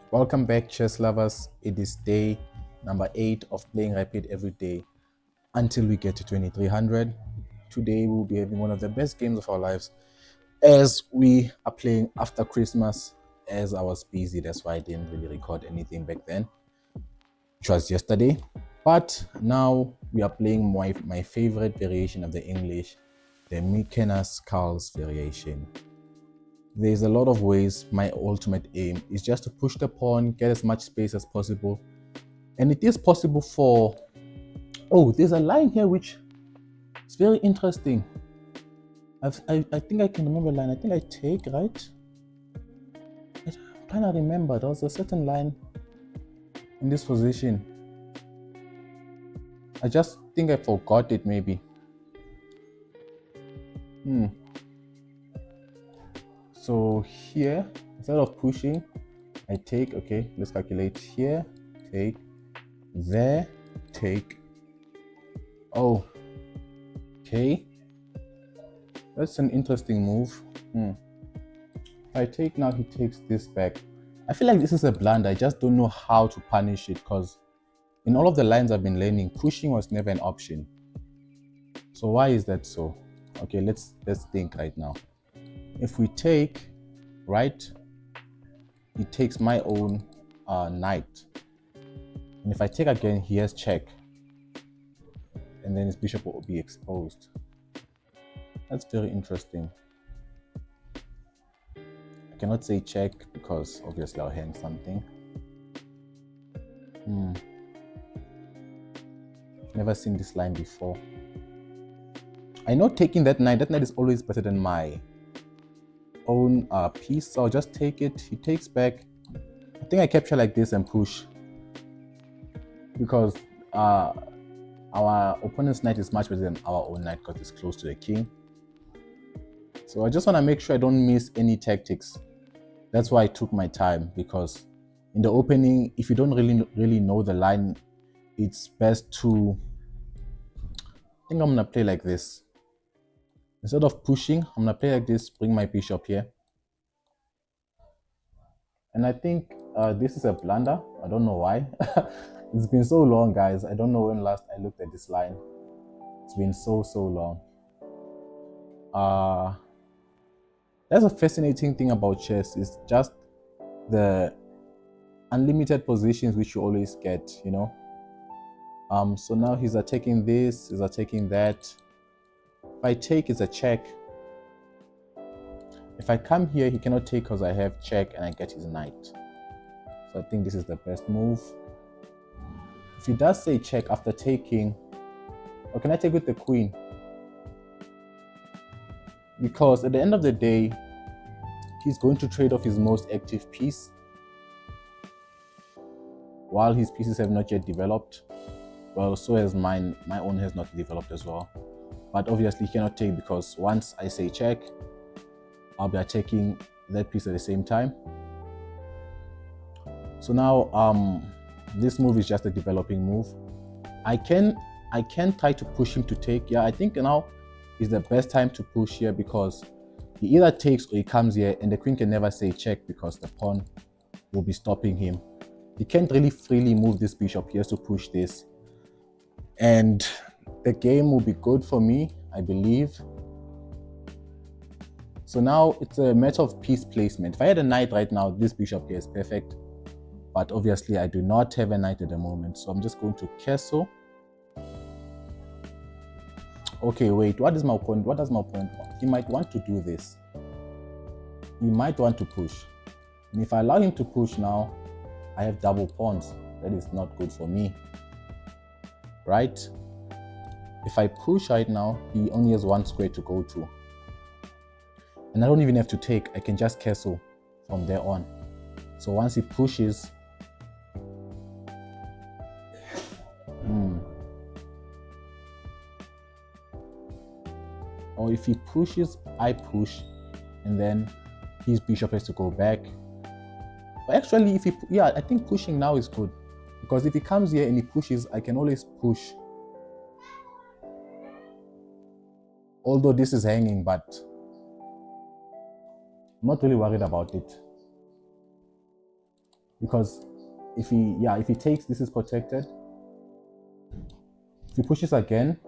Welcome back, chess lovers. It is day number 8 of playing Rapid every day until we get to 2300. Today we'll be having one of the best games of our lives as we are playing after Christmas. As I was busy, that's why I didn't really record anything back then, which was yesterday. But now we are playing my favorite variation of the English, the Mykonos Carl's variation. There's a lot of ways. My ultimate aim is just to push the pawn, get as much space as possible. And it is possible for... Oh, there's a line here which is very interesting. I think I can remember a line. I think I take, right? I'm trying to remember. There was a certain line in this position. I just think I forgot it maybe. So here, instead of pushing, I take, okay, let's calculate here, take, there, take. Oh, okay. That's an interesting move. If I take now, he takes this back. I feel like this is a blunder. I just don't know how to punish it because in all of the lines I've been learning, pushing was never an option. So why is that so? Okay, let's think right now. If we take, right, he takes my own knight. And if I take again, he has check. And then his bishop will be exposed. That's very interesting. I cannot say check because obviously I'll hang something. Never seen this line before. I know taking that knight is always better than my own piece, so I'll just take it. He takes back. I think I capture like this and push because our opponent's knight is much better than our own knight because it's close to the king. So I just want to make sure I don't miss any tactics. That's why I took my time, because in the opening, if you don't really know the line, it's best to... I think I'm going to play like this. Instead of pushing, I'm going to play like this, bring my bishop here. And I think this is a blunder. I don't know why. It's been so long, guys. I don't know when last I looked at this line. It's been so long. That's a fascinating thing about chess. It's just the unlimited positions which you always get, you know. So now he's attacking this, he's attacking that. If I take, it's a check. If I come here, he cannot take because I have check and I get his knight. So I think this is the best move. If he does say check after taking, or can I take with the queen? Because at the end of the day, he's going to trade off his most active piece while his pieces have not yet developed. Well, so has mine. My own has not developed as well. But obviously he cannot take because once I say check, I'll be attacking that piece at the same time. So now this move is just a developing move. I can try to push him to take. Yeah, I think now is the best time to push here because he either takes or he comes here and the queen can never say check because the pawn will be stopping him. He can't really freely move this bishop. He has to push this. And the game will be good for me, I believe. So now it's a matter of piece placement. If I had a knight right now, this bishop here is perfect. But obviously I do not have a knight at the moment. So I'm just going to castle. Okay, wait, what does my opponent want? He might want to do this. He might want to push. And if I allow him to push now, I have double pawns. That is not good for me. Right? If I push right now, he only has one square to go to. And I don't even have to take. I can just castle from there on. So once he pushes, or if he pushes, I push, and then his bishop has to go back. But actually, if he, yeah, I think pushing now is good. Because if he comes here and he pushes, I can always push. Although this is hanging, but I'm not really worried about it. because if he takes, this is protected. If he pushes again,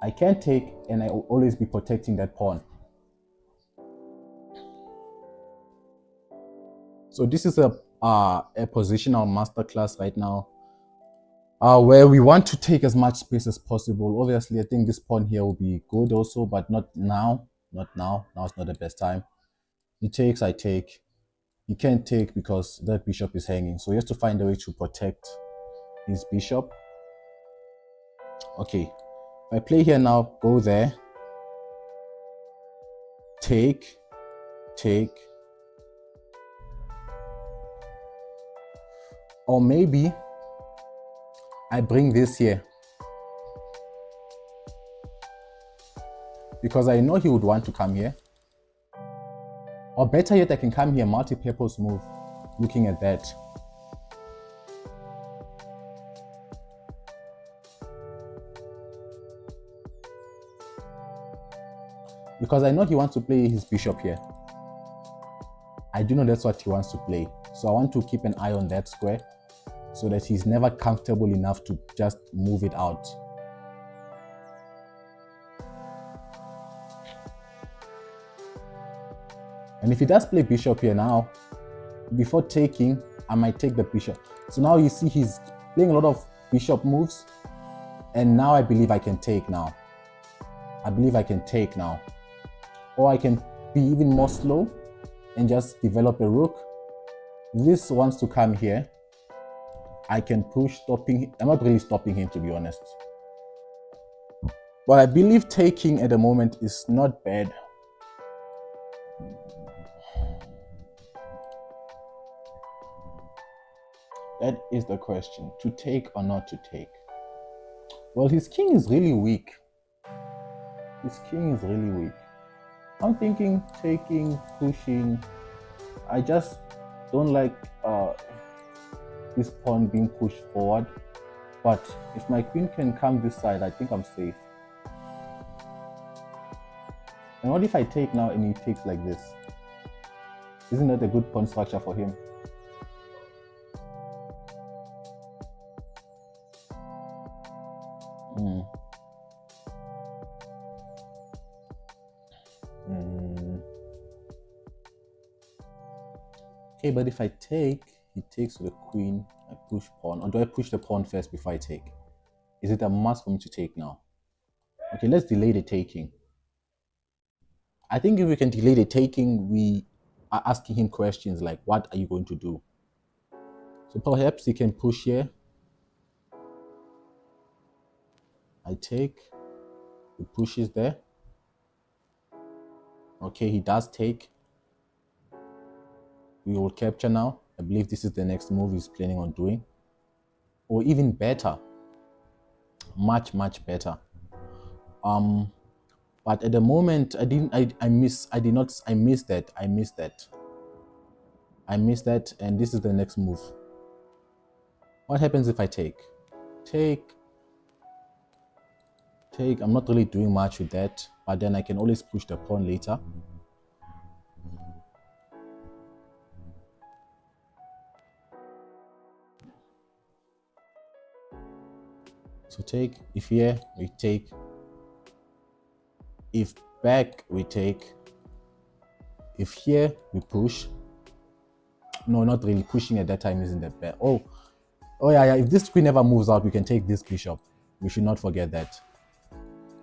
I can't take, and I will always be protecting that pawn. So this is a positional masterclass right now, where we want to take as much space as possible. Obviously, I think this pawn here will be good also, but not now. Not now. Now is not the best time. He takes, I take. He can't take because that bishop is hanging. So he has to find a way to protect his bishop. Okay. If I play here now, go there. Take. Take. Or maybe I bring this here, because I know he would want to come here. Or better yet, I can come here, multi-purpose move, looking at that. Because I know he wants to play his bishop here. I do know that's what he wants to play. So I want to keep an eye on that square so that he's never comfortable enough to just move it out. And if he does play bishop here now, before taking, I might take the bishop. So now you see he's playing a lot of bishop moves. And now I believe I can take now. I believe I can take now. Or I can be even more slow and just develop a rook. This wants to come here. I can push, stopping him. I'm not really stopping him, to be honest. But I believe taking at the moment is not bad. That is the question, to take or not to take. Well, his king is really weak. His king is really weak. I'm thinking taking, pushing. I just don't like this pawn being pushed forward. But if my queen can come this side, I think I'm safe. And what if I take now and he takes like this? Isn't that a good pawn structure for him? Okay, but if I take, he takes with the queen, I push pawn. Or do I push the pawn first before I take? Is it a must for me to take now? Okay, let's delay the taking. I think if we can delay the taking, we are asking him questions like, what are you going to do? So perhaps he can push here. I take, he pushes there. Okay, he does take. We will capture now. I believe this is the next move he's planning on doing. Or even better. Much, much better. But at the moment, I missed that. And this is the next move. What happens if I take? Take. I'm not really doing much with that, but then I can always push the pawn later. So take. If here, we take. If back, we take. If here, we push. No, not really. Pushing at that time isn't that bad. Oh yeah. If this queen never moves out, we can take this bishop. We should not forget that.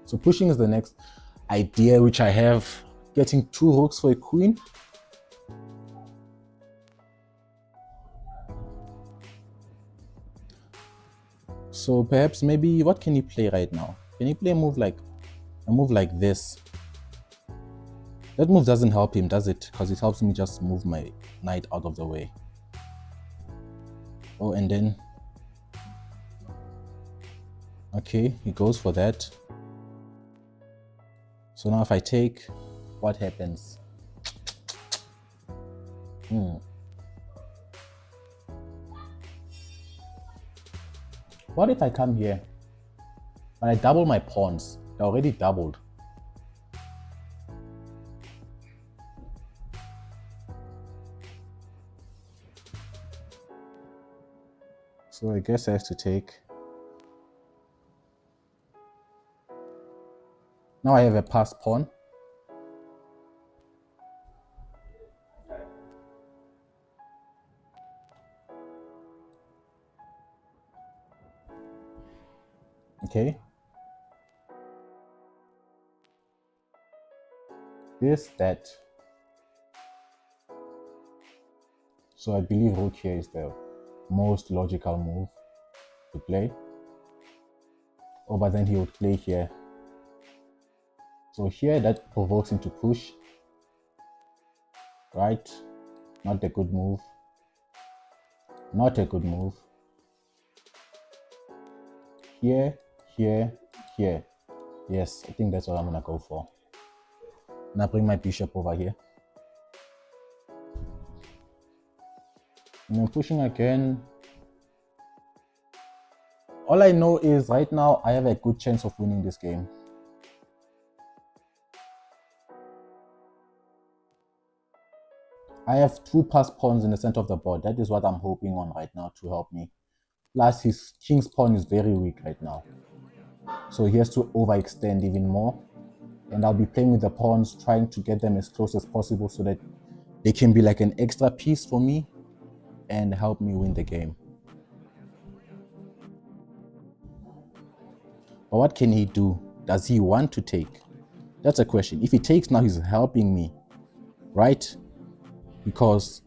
So pushing is the next idea which I have. Getting 2 rooks for a queen. So perhaps maybe, what can he play right now? Can he play a move like this? That move doesn't help him, does it? Because it helps me just move my knight out of the way. Oh, and then, okay, he goes for that. So now if I take, what happens? What if I come here, but I double my pawns? They're already doubled. So I guess I have to take. Now I have a passed pawn. Okay. This, that. So I believe rook here is the most logical move to play. Oh, but then he would play here. So here that provokes him to push. Right? Not a good move. Not a good move. Here, here, here. Yes, I think that's what I'm gonna go for. Now bring my bishop over here. And I'm pushing again. All I know is right now I have a good chance of winning this game. I have 2 passed pawns in the center of the board. That is what I'm hoping on right now to help me. Plus his king's pawn is very weak right now. So he has to overextend even more. And I'll be playing with the pawns, trying to get them as close as possible so that they can be like an extra piece for me and help me win the game. But what can he do? Does he want to take? That's a question. If he takes now, he's helping me, right? Because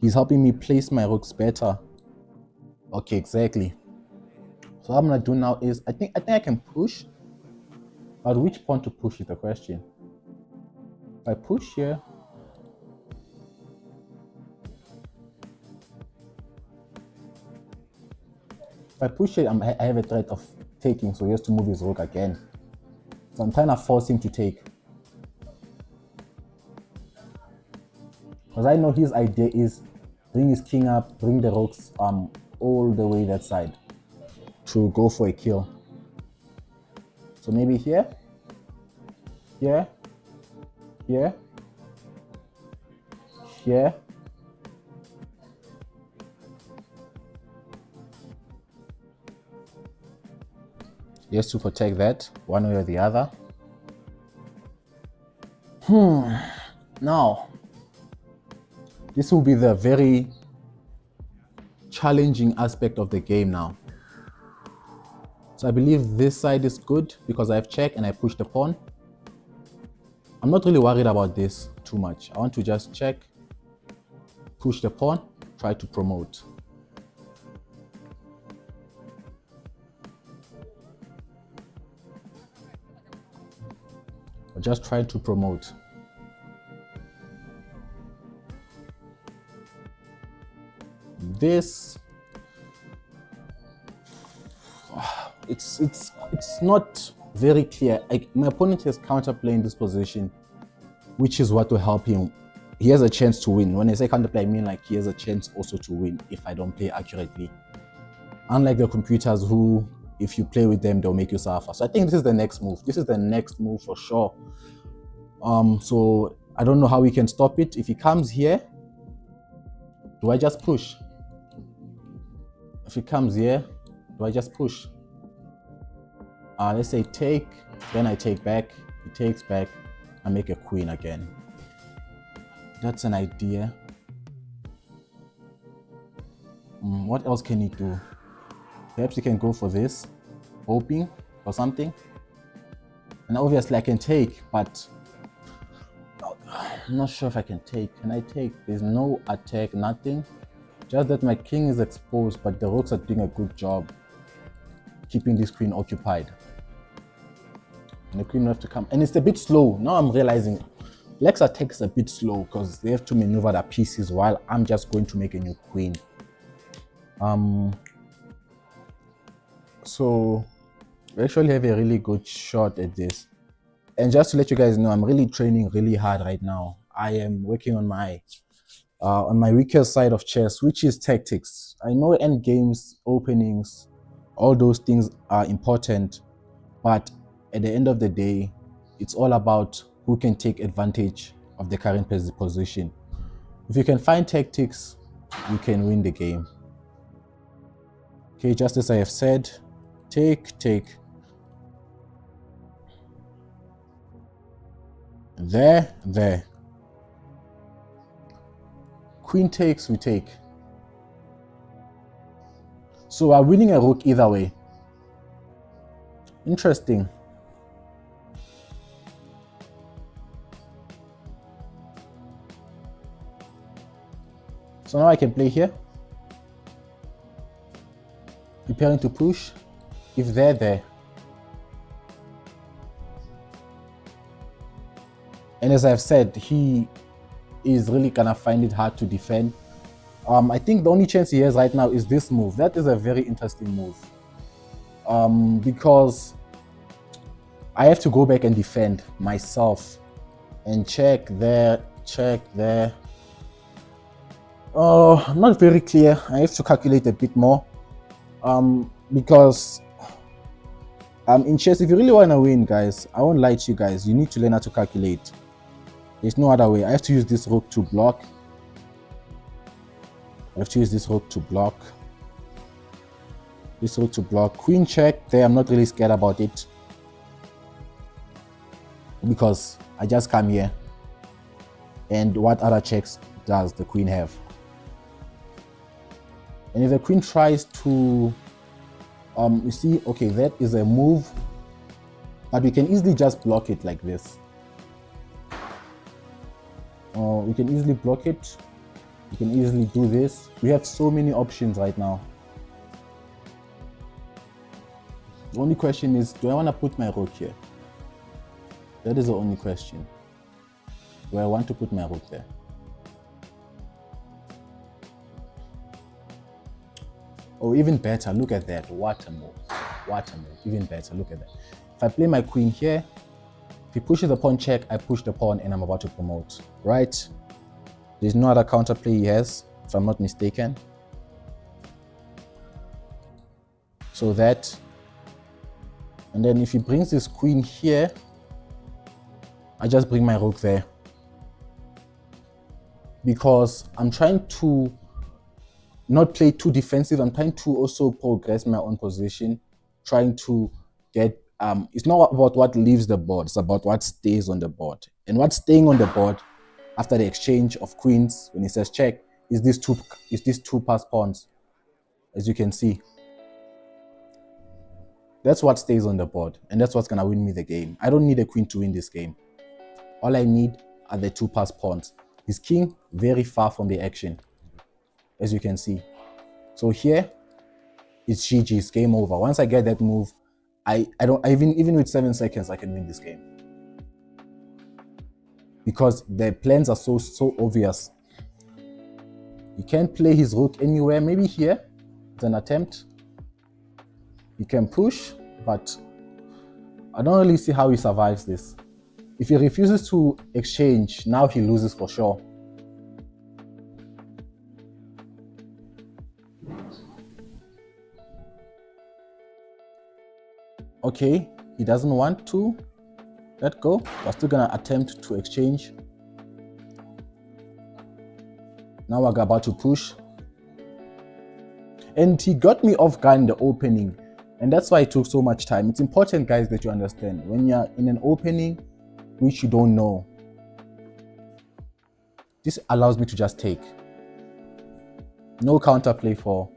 he's helping me place my rooks better. Okay, exactly. So what I'm gonna do now is I think I can push, but which pawn to push is the question. If I push here, I have a threat of taking, so he has to move his rook again. So I'm trying to force him to take. Because I know his idea is bring his king up, bring the rooks all the way that side to go for a kill. So maybe here, here, here, here. Just to protect that one way or the other. Now, this will be the very challenging aspect of the game now. So I believe this side is good because I have check and I push the pawn. I'm not really worried about this too much. I want to just check, push the pawn, try to promote. Or just try to promote. This, it's not very clear. My opponent is counterplaying this position, which is what will help him. He has a chance to win. When I say counterplay, I mean like he has a chance also to win if I don't play accurately. Unlike the computers who, if you play with them, they'll make you suffer. So I think this is the next move. This is the next move for sure. So I don't know how we can stop it. If he comes here, do I just push? If he comes here, do I just push? Let's say take, then I take back, he takes back, I make a queen again. That's an idea. What else can he do? Perhaps he can go for this, hoping for something. And obviously I can take, but I'm not sure if I can take. Can I take? There's no attack, nothing. Just that my king is exposed, but the rooks are doing a good job keeping this queen occupied. And the queen will have to come. And it's a bit slow. Now I'm realizing Lex attack is a bit slow because they have to maneuver their pieces while I'm just going to make a new queen. So we actually have a really good shot at this. And just to let you guys know, I'm really training really hard right now. I am working on my weaker side of chess, which is tactics. I know end games, openings, all those things are important, but at the end of the day, it's all about who can take advantage of the current position. If you can find tactics, you can win the game. Okay, just as I have said, take. There. Queen takes, we take. So we're winning a rook either way. Interesting. So now I can play here. Preparing to push. If they're there. And as I've said, he is really gonna find it hard to defend. I think the only chance he has right now is this move. That is a very interesting move. Because I have to go back and defend myself and check there. Oh, not very clear. I have to calculate a bit more. Because in chess, if you really want to win, guys, I won't lie to you guys, you need to learn how to calculate. There's no other way. I have to use this rook to block. This rook to block. Queen check there. I'm not really scared about it because I just come here. And what other checks does the queen have? And if the queen tries to, you see, okay, that is a move, but we can easily just block it like this. We can easily block it. We can easily do this. We have so many options right now. The only question is, do I want to put my rook here? That is the only question. Do I want to put my rook there? Or even better, look at that. What a move. Even better, look at that. If I play my queen here, if he pushes the pawn check, I push the pawn and I'm about to promote, right? There's no other counterplay he has, if I'm not mistaken. So that, and then if he brings his queen here, I just bring my rook there. Because I'm trying to not play too defensive, I'm trying to also progress my own position, trying to get, it's not about what leaves the board, it's about what stays on the board. And what's staying on the board after the exchange of queens, when he says check, is these two passed pawns, as you can see. That's what stays on the board, and that's what's gonna win me the game. I don't need a queen to win this game. All I need are the two passed pawns. His king very far from the action, as you can see. So here, it's GG's, game over. Once I get that move, even with 7 seconds, I can win this game. Because the plans are so obvious. You can't play his rook anywhere. Maybe here, it's an attempt. He can push, but I don't really see how he survives this. If he refuses to exchange, now he loses for sure. Okay, he doesn't want to let go. We're still gonna attempt to exchange. Now we're about to push. And he got me off guard in the opening. And that's why it took so much time. It's important, guys, that you understand. When you're in an opening which you don't know, this allows me to just take. No counterplay for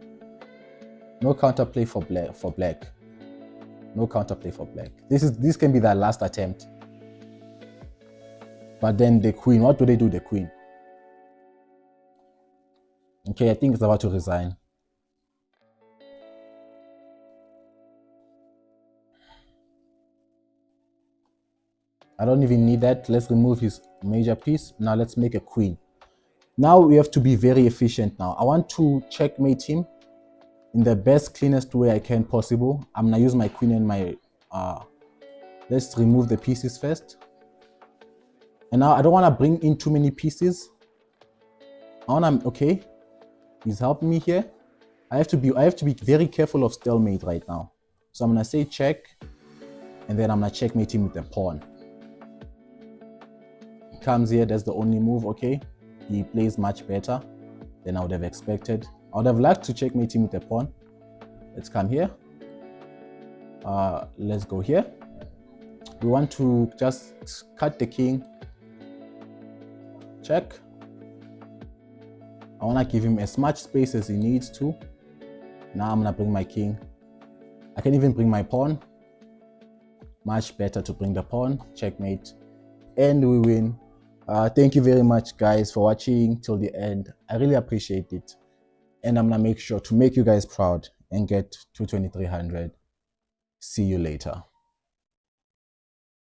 black. No counterplay for black. This can be their last attempt. But then the queen, what do they do, the queen? Okay, I think it's about to resign. I don't even need that. Let's remove his major piece. Now let's make a queen. Now we have to be very efficient now. I want to checkmate him in the best, cleanest way I can possible. I'm gonna use my queen and my, let's remove the pieces first. And now I don't wanna bring in too many pieces. Okay, he's helping me here. I have to be very careful of stalemate right now. So I'm gonna say check, and then I'm gonna checkmate him with the pawn. He comes here, that's the only move, okay? He plays much better than I would have expected. I would have liked to checkmate him with a pawn, Let's come here. Let's go here. We want to just cut the king. Check. I want to give him as much space as he needs to. Now I'm going to bring my king. I can even bring my pawn. Much better to bring the pawn. Checkmate. And we win. Thank you very much, guys, for watching till the end. I really appreciate it. And I'm going to make sure to make you guys proud and get to 2300. See you later.